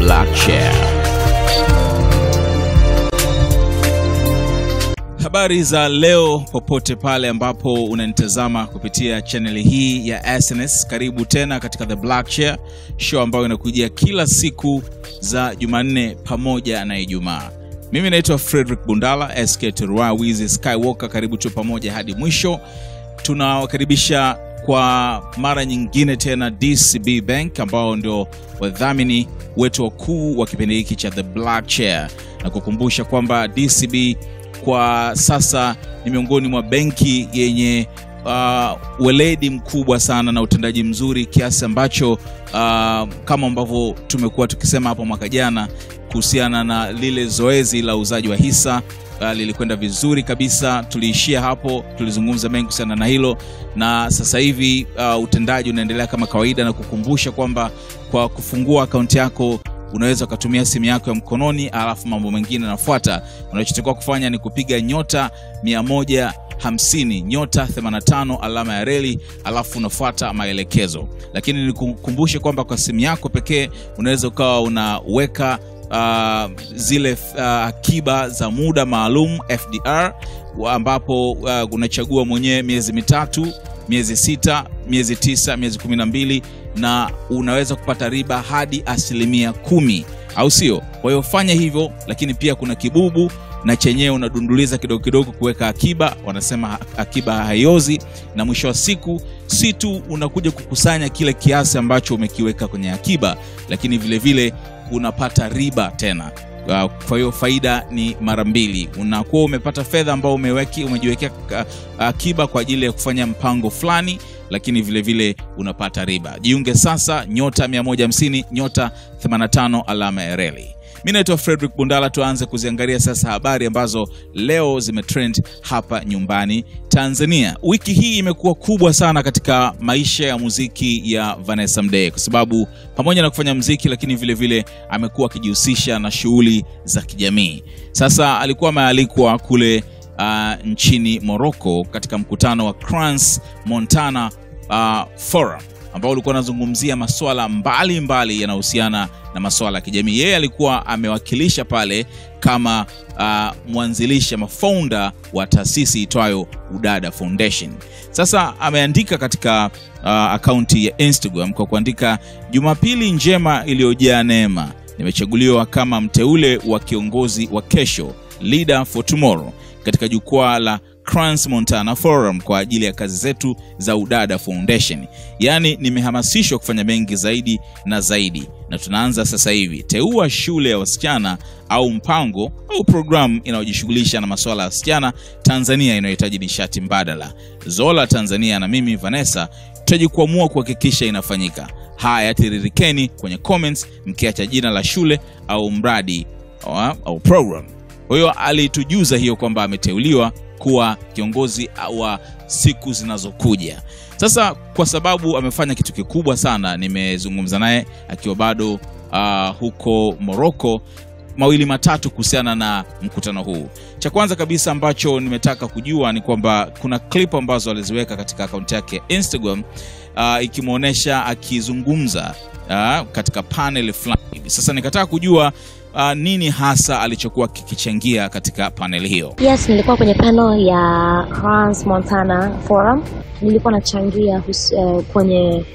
Blackchair. Habari za leo popote pale ambapo unanitazama kupitia channel hii ya SNS. Karibu tena katika The Blackchair show ambayo inakujia kila siku za Jumanne pamoja na Ijumaa. Mimi naitwa Frederick Bundala, SK Turwa Wizi Skywalker. Karibu tu pamoja hadi mwisho. Tunawakaribisha kwa mara nyingine tena DCB Bank ambao ndio wadhamini wetu wakuu wa kipindi hiki cha The Blackchair, na kukumbusha kwamba DCB kwa sasa ni miongoni mwa benki yenye weledi mkubwa sana na utendaji mzuri kiasi ambacho kama ambavyo tumekuwa tukisema hapo mwaka jana kuhusiana na lile zoezi la uzaji wa hisa, lilikwenda vizuri kabisa. Tuliishia hapo, tulizungumza mengi kuhusiana na hilo, na sasa hivi utendaji unaendelea kama kawaida, na kukumbusha kwamba kwa kufungua akaunti yako unaweza kutumia simu yako ya mkononi, alafu mambo mengine yanafuata. Unachotakiwa kufanya ni kupiga nyota 150 nyota 85 alama ya reli, alafu unafuata maelekezo. Lakini nikukumbushe kwamba kwa simu yako pekee unaweza ukawa unaweka zile akiba za muda maalum FDR, ambapo unachagua mwenyewe miezi mitatu, miezi 6, miezi 9, miezi 12, na unaweza kupata riba hadi 10%, au sio? Kwa hiyo fanya hivyo. Lakini pia kuna kibubu na chenyewe unadunduliza kidogo kidogo kuweka akiba. Wanasema akiba haiozi, na mwisho wa siku si tu unakuja kukusanya kile kiasi ambacho umekiweka kwenye akiba, lakini vile vile unapata riba tena. Kwa hiyo faida ni mara mbili. Unakuwa umepata fedha ambayo umejiwekea akiba kwa ajili ya kufanya mpango fulani, lakini vile vile unapata riba. Jiunge sasa, nyota 150 nyota 85 alama ya reli. Mimi naitwa Frederick Bundala. Tuanze kuziangalia sasa habari ambazo leo zimetrend hapa nyumbani Tanzania. Wiki hii imekuwa kubwa sana katika maisha ya muziki ya Vanessa Mdee, kwa sababu pamoja na kufanya muziki, lakini vile vile amekuwa akijihusisha na shughuli za kijamii. Sasa alikuwa amealikwa kule nchini Morocco katika mkutano wa Crans Montana Forum, ambao ulikuwa unazungumzia masuala mbalimbali yanayohusiana na masuala ya kijamii. Yeye alikuwa amewakilisha pale kama mwanzilishi ama founder wa taasisi itwayo Udada Foundation. Sasa ameandika katika akaunti ya Instagram kwa kuandika, Jumapili njema iliyojaa neema. Nimechaguliwa kama mteule wa kiongozi wa kesho, leader for tomorrow, katika jukwaa la Crans Montana Forum kwa ajili ya kazi zetu za Udada Foundation. Yani nimehamasishwa kufanya mengi zaidi na zaidi, na tunaanza sasa hivi. Teua shule ya wasichana au mpango au programu inayojishughulisha na masuala ya wasichana Tanzania inayohitaji nishati mbadala. Zola Tanzania na mimi Vanessa tutajikwamua kuhakikisha inafanyika. Haya, tiririkeni kwenye comments mkiacha jina la shule au mradi au program. Kwa hiyo alitujuza hiyo kwamba ameteuliwa kuwa kiongozi wa siku zinazokuja. Sasa kwa sababu amefanya kitu kikubwa sana, nimezungumza naye akiwa bado huko Morocco mawili matatu kuhusiana na mkutano huu. Cha kwanza kabisa ambacho nimetaka kujua ni kwamba kuna clip ambazo aliziweka katika akaunti yake ya Instagram ikimuonesha akizungumza katika panel fulani. Sasa nikataka kujua nini hasa alichokuwa kikichangia katika panel hiyo. Yes, nilikuwa kwenye panel ya Crans Montana Forum. Nilikuwa nachangia kwenye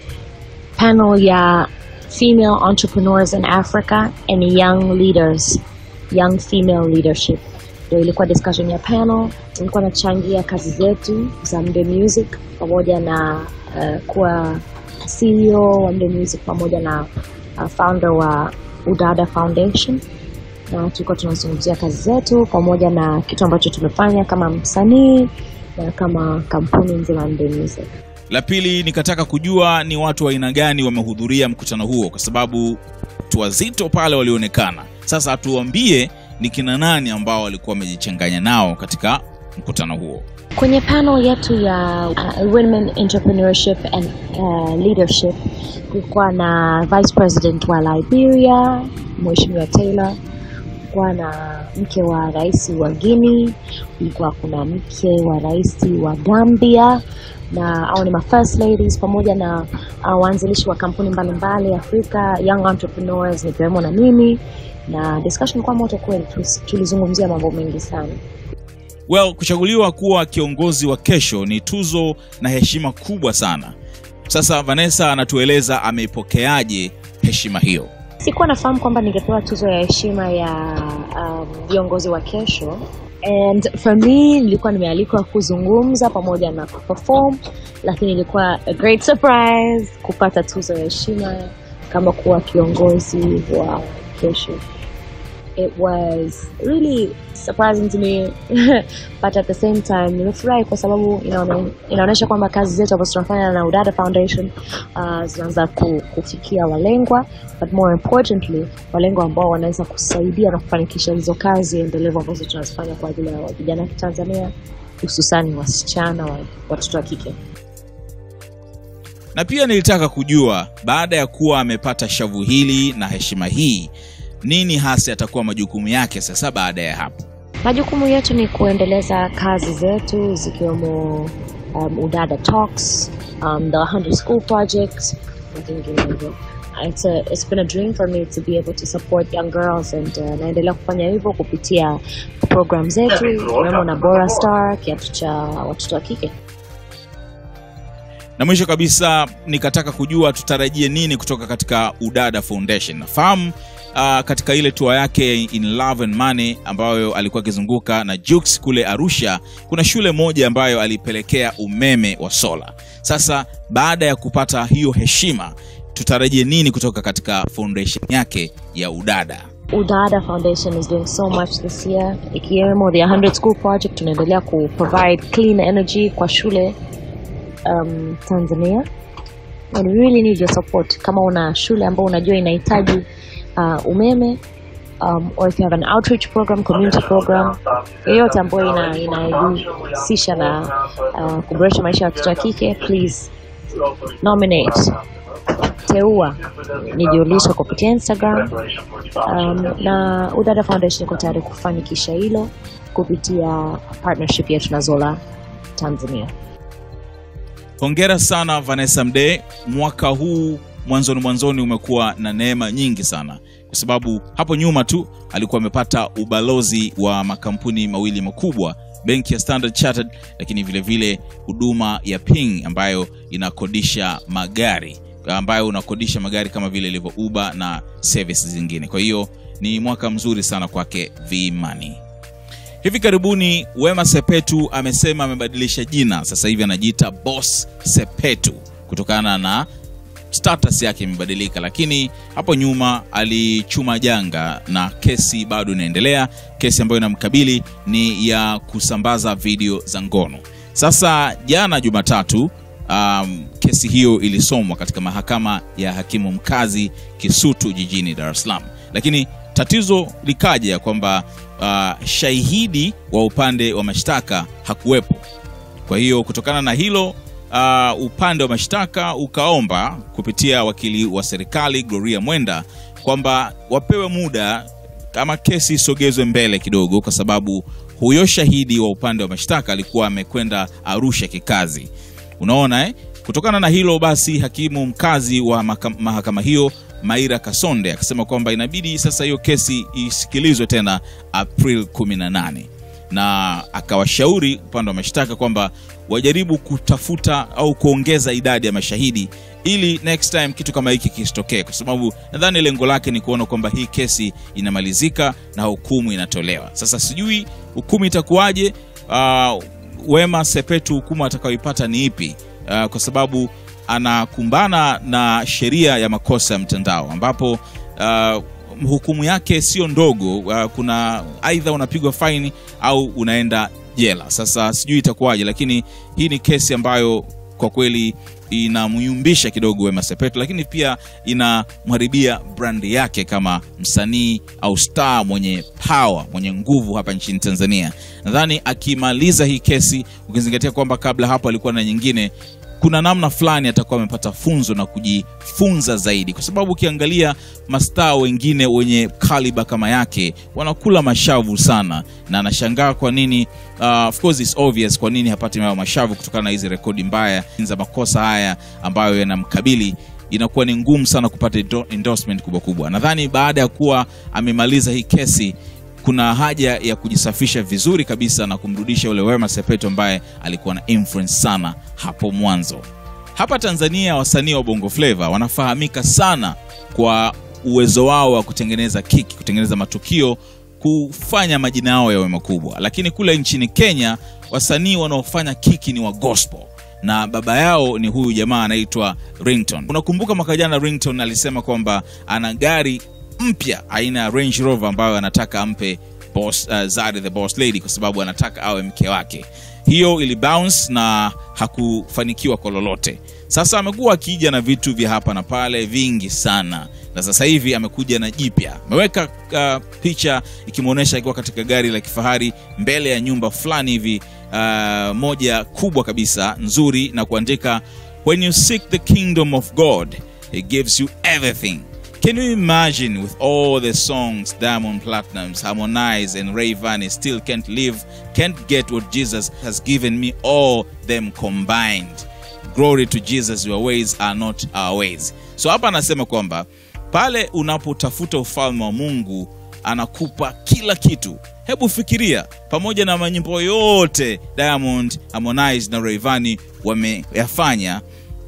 panel ya female entrepreneurs in Africa and young leaders, young female leadership. Ndio ilikuwa discussion ya panel. Nilikuwa nachangia kazi zetu za Mde Music pamoja na kuwa CEO wa Mde Music pamoja na founder wa Udada Foundation, na tulikuwa tunazungumzia kazi zetu pamoja na kitu ambacho tumefanya kama msanii na kama kampuni nzima Mde Music. La pili, nikataka kujua ni watu wa aina gani wamehudhuria mkutano huo, kwa sababu watu wazito pale walionekana. Sasa tuambie ni kina nani ambao walikuwa wamejichanganya nao katika mkutano huo. Kwenye panel yetu ya women entrepreneurship and leadership, kulikuwa na Vice President wa Liberia, Mheshimiwa Taylor, kulikuwa na mke wa rais wa Guinea, kulikuwa kuna mke wa rais wa Gambia, na au ni ma first ladies pamoja na waanzilishi wa kampuni mbalimbali Afrika, young entrepreneurs nikiwemo na mimi, na discussion kwa moto kweli. Tulizungumzia mambo mengi sana. Well, kuchaguliwa kuwa kiongozi wa kesho ni tuzo na heshima kubwa sana. Sasa Vanessa anatueleza ameipokeaje heshima hiyo. Sikuwa nafahamu kwamba ningepewa tuzo ya heshima ya viongozi wa kesho. And for me, nilikuwa nimealikwa kuzungumza pamoja na kuperform, lakini ilikuwa a great surprise kupata tuzo ya heshima kama kuwa kiongozi wa kesho. It was really surprising to me, but at the same time nimefurahi kwa sababu inaonyesha kwamba kazi zetu ambazo tunafanya na Udada Foundation zinaanza kufikia walengwa, but more importantly walengwa ambao wanaweza kusaidia na kufanikisha hizo kazi endelevu ambazo tunazifanya kwa ajili ya vijana wa Tanzania, hususan wasichana wa watoto wa kike. Na pia nilitaka kujua baada ya kuwa amepata shavu hili na heshima hii, nini hasa atakuwa majukumu yake sasa baada ya hapo? Majukumu yetu ni kuendeleza kazi zetu zikiwemo Udada Talks, the 100 School Project, It's been a dream for me to be able to support young girls, and naendelea kufanya hivyo kupitia program zetu kama na Bora Star, kiatu cha watoto wa kike. Na mwisho kabisa nikataka kujua tutarajie nini kutoka katika Udada Foundation. Nafahamu katika ile tour yake In Love and Money ambayo alikuwa akizunguka na Jux kule Arusha, kuna shule moja ambayo alipelekea umeme wa sola. Sasa baada ya kupata hiyo heshima, tutarajie nini kutoka katika foundation yake ya Udada? Udada Foundation is doing so much this year. Ikiwemo the 100 School Project, tunaendelea ku provide clean energy kwa shule Tanzania. And we really need your support. Kama una shule ambayo unajua inahitaji umeme, or if you have an outreach program, community program, yoyote ambayo inahusisha na kuboresha maisha ya watoto wa kike, please nominate, teua, nijulishe kupitia Instagram. Na Udada Foundation iko tayari kufanikisha hilo kupitia partnership yetu na Zola Tanzania. Hongera sana Vanessa Mdee. Mwaka huu mwanzoni umekuwa na neema nyingi sana, kwa sababu hapo nyuma tu alikuwa amepata ubalozi wa makampuni mawili makubwa, benki ya Standard Chartered, lakini vile vile huduma ya Ping ambayo inakodisha magari, kama vile ilivyo Uber na services zingine. Kwa hiyo ni mwaka mzuri sana kwake V-Money. Hivi karibuni Wema Sepetu amesema amebadilisha jina, sasa hivi anajiita Boss Sepetu kutokana na status yake imebadilika, lakini hapo nyuma alichuma janga na kesi bado inaendelea. Kesi ambayo inamkabili ni ya kusambaza video za ngono. Sasa jana Jumatatu kesi hiyo ilisomwa katika mahakama ya hakimu mkazi Kisutu jijini Dar es Salaam, lakini tatizo likaja kwamba shahidi wa upande wa mashtaka hakuwepo. Kwa hiyo kutokana na hilo upande wa mashtaka ukaomba kupitia wakili wa serikali Gloria Mwenda kwamba wapewe muda kama kesi isogezwe mbele kidogo, kwa sababu huyo shahidi wa upande wa mashtaka alikuwa amekwenda Arusha kikazi. Unaona Kutokana na hilo basi hakimu mkazi wa mahakama hiyo Maira Kasonde akasema kwamba inabidi sasa hiyo kesi isikilizwe tena April 18, na akawashauri upande wa mashtaka kwamba wajaribu kutafuta au kuongeza idadi ya mashahidi ili next time kitu kama hiki kisitokee, kwa sababu nadhani lengo lake ni kuona kwamba hii kesi inamalizika na hukumu inatolewa. Sasa sijui hukumu itakuwaje, Wema Sepetu hukumu atakayoipata ni ipi, kwa sababu anakumbana na sheria ya makosa ya mtandao ambapo hukumu yake sio ndogo. Kuna aidha unapigwa fine au unaenda jela. Sasa sijui itakuwaje, lakini hii ni kesi ambayo kwa kweli inamyumbisha kidogo Wema Sepetu, lakini pia inamharibia brand yake kama msanii au star mwenye power, mwenye nguvu hapa nchini Tanzania. Nadhani akimaliza hii kesi, ukizingatia kwamba kabla hapo alikuwa na nyingine, kuna namna fulani atakuwa amepata funzo na kujifunza zaidi, kwa sababu ukiangalia mastaa wengine wenye kaliba kama yake wanakula mashavu sana, na anashangaa kwa nini of course it's obvious kwa nini hapati mashavu kutokana na hizi rekodi mbaya za makosa haya ambayo yanamkabili. Inakuwa ni ngumu sana kupata endorsement kubwa kubwa. Nadhani baada ya kuwa amemaliza hii kesi, kuna haja ya kujisafisha vizuri kabisa na kumrudisha ule Wema Sepetu ambaye alikuwa na influence sana hapo mwanzo. Hapa Tanzania wasanii wa Bongo Flava wanafahamika sana kwa uwezo wao wa kutengeneza kiki, kutengeneza matukio, kufanya majina yao yawe makubwa. Lakini kule nchini Kenya wasanii wanaofanya kiki ni wa gospel, na baba yao ni huyu jamaa anaitwa Ringtone. Unakumbuka mwaka jana Ringtone alisema kwamba ana gari mpya aina ya Range Rover ambayo anataka ampe boss Zari the Boss Lady kwa sababu anataka awe mke wake. Hiyo ili bounce na hakufanikiwa kwa lolote. Sasa amekuwa akija na vitu vya hapa na pale vingi sana, na sasa hivi amekuja na jipya. Ameweka picha ikimuonesha akiwa katika gari la kifahari mbele ya nyumba fulani hivi moja kubwa kabisa nzuri, na kuandika "When you seek the kingdom of God, he gives you everything." Can you imagine, with all the songs Diamond Platnumz, Harmonize and Rayvanny still can't get what Jesus has given me, all them combined. Glory to Jesus, your ways are not our ways. So hapa anasema kwamba pale unapotafuta ufalme wa Mungu anakupa kila kitu. Hebu fikiria, pamoja na manyimbo yote Diamond, Harmonize na Rayvanny wameyafanya,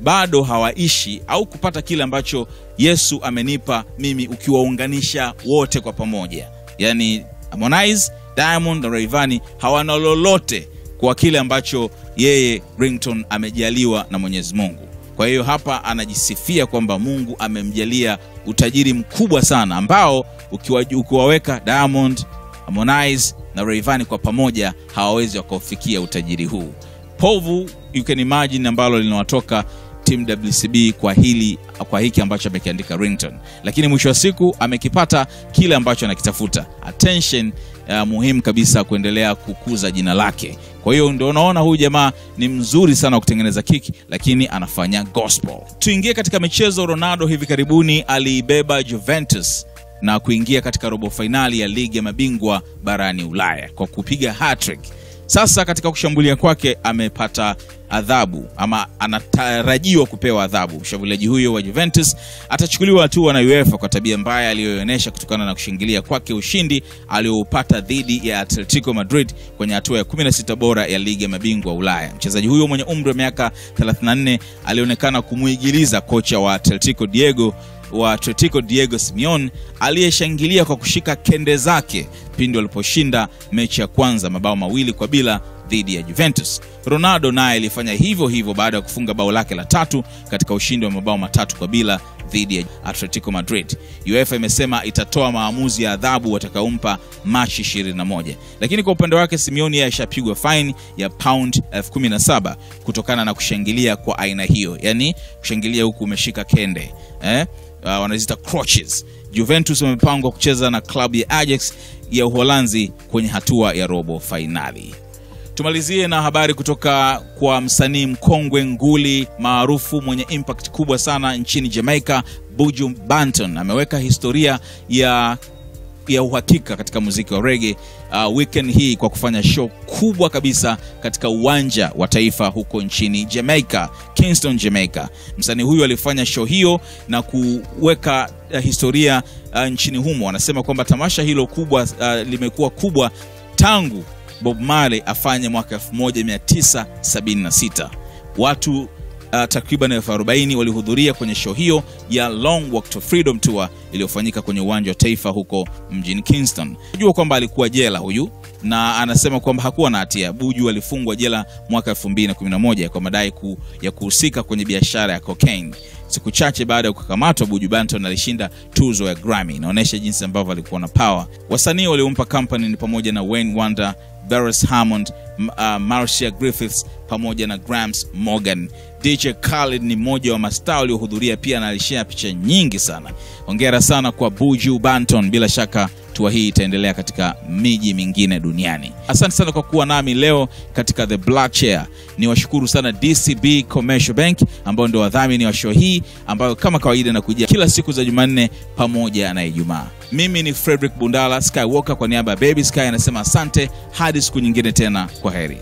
bado hawaishi au kupata kile ambacho Yesu amenipa mimi ukiwaunganisha wote kwa pamoja. Yani Harmonize, Diamond na Rayvanny hawana lolote kwa kile ambacho yeye Ringtone amejaliwa na Mwenyezi Mungu. Kwa hiyo hapa anajisifia kwamba Mungu amemjalia utajiri mkubwa sana ambao ukiwaweka Diamond, Harmonize na Rayvanny kwa pamoja hawawezi wakaufikia utajiri huu. Povu you can imagine ambalo linawatoka Team WCB kwa hiki ambacho amekiandika Ringtone. Lakini mwisho wa siku amekipata kile ambacho anakitafuta. Attention muhimu kabisa kuendelea kukuza jina lake. Kwa hiyo ndio unaona huyu jamaa ni mzuri sana kutengeneza kiki, lakini anafanya gospel. Tuingie katika michezo. Ronaldo hivi karibuni aliibeba Juventus na kuingia katika robo finali ya ligi ya mabingwa barani Ulaya kwa kupiga hat-trick. Sasa katika kushambulia kwake amepata adhabu, ama anatarajiwa kupewa adhabu. Mshambuliaji huyo wa Juventus atachukuliwa hatua na UEFA kwa tabia mbaya aliyoonyesha kutokana na kushingilia kwake ushindi aliopata dhidi ya Atletico Madrid kwenye hatua ya 16 bora ya ligi ya mabingwa Ulaya. Mchezaji huyo mwenye umri wa miaka 34 alionekana kumuigiliza kocha wa Atletico Diego Simeone aliyeshangilia kwa kushika kende zake pindi waliposhinda mechi ya kwanza mabao 2-0 dhidi ya Juventus. Ronaldo naye alifanya hivyo baada ya kufunga bao lake la 3 katika ushindi wa mabao 3-0 dhidi ya Atletico Madrid. UEFA imesema itatoa maamuzi ya adhabu watakaompa Machi 21. Lakini kwa upande wake Simeone yashapigwa fine ya pound 17 kutokana na kushangilia kwa aina hiyo. Yani kushangilia huku umeshika kende. Wanaziita crotches. Juventus wamepangwa kucheza na klabu ya Ajax ya Uholanzi kwenye hatua ya robo finali. Tumalizie na habari kutoka kwa msanii mkongwe nguli maarufu mwenye impact kubwa sana nchini Jamaica, Buju Banton. Ameweka historia ya uhakika katika muziki wa reggae weekend hii kwa kufanya show kubwa kabisa katika uwanja wa taifa huko nchini Jamaica, Kingston, Jamaica. Msanii huyu alifanya show hiyo na kuweka historia nchini humo. Anasema kwamba tamasha hilo kubwa limekuwa kubwa tangu Bob Marley afanye mwaka 1976. Watu takriban 40,000 walihudhuria kwenye show hiyo ya Long Walk to Freedom Tour iliyofanyika kwenye uwanja wa taifa huko mjini Kingston. Unajua kwamba alikuwa jela huyu, na anasema kwamba hakuwa na hatia. Buju alifungwa jela mwaka 2011 kwa madai ya kuhusika kwenye biashara ya cocaine. Siku chache baada ya kukamatwa, Buju Banton alishinda tuzo ya Grammy. Inaonyesha jinsi ambavyo alikuwa na power. Wasanii waliompa company ni pamoja na Wayne Wonder, Beres Hammond, Marcia Griffiths pamoja na Grams Morgan. DJ Khaled ni mmoja wa mastaa waliohudhuria pia na alishare picha nyingi sana. Hongera sana kwa Buju Banton, bila shaka tour hii itaendelea katika miji mingine duniani. Asante sana kwa kuwa nami leo katika The Blackchair. Niwashukuru sana DCB Commercial Bank ambao ndio wadhamini wa show hii, ambayo kama kawaida nakujia kila siku za Jumanne pamoja na Ijumaa. Mimi ni Frederick Bundala Skywalker, kwa niaba ya Baby Sky anasema asante hadi siku nyingine tena, kwaheri.